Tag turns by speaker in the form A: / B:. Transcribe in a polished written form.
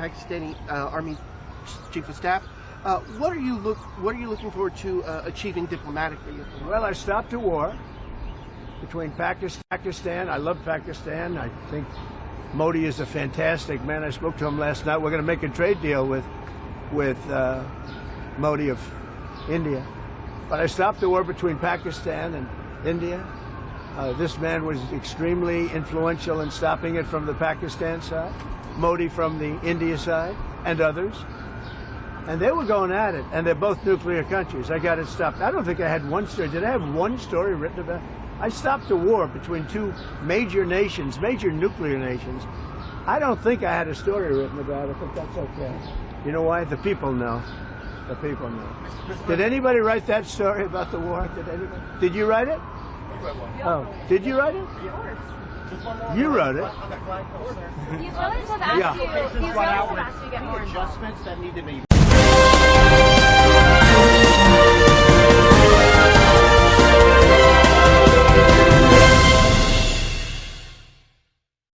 A: Pakistani Army Chief of Staff. What are you looking forward to achieving diplomatically?
B: Well, I stopped a war between Pakistan. I love Pakistan. I think Modi is a fantastic man. I spoke to him last night. We're going to make a trade deal with Modi of India. But I stopped the war between Pakistan and India. This man was extremely influential in stopping it from the Pakistan side, Modi from the India side, and others. And they were going at it, and they're both nuclear countries. I got it stopped. I don't think I had one story. Did I have one story written about it? I stopped a war between two major nations, major nuclear nations. I don't think I had a story written about it, but that's okay. You know why? The people know. The people know. Did anybody write that story about the war? Did anybody? Did you write it? Oh, did you write it? You wrote it.
C: These brothers have asked you to get more
A: adjustments that need to be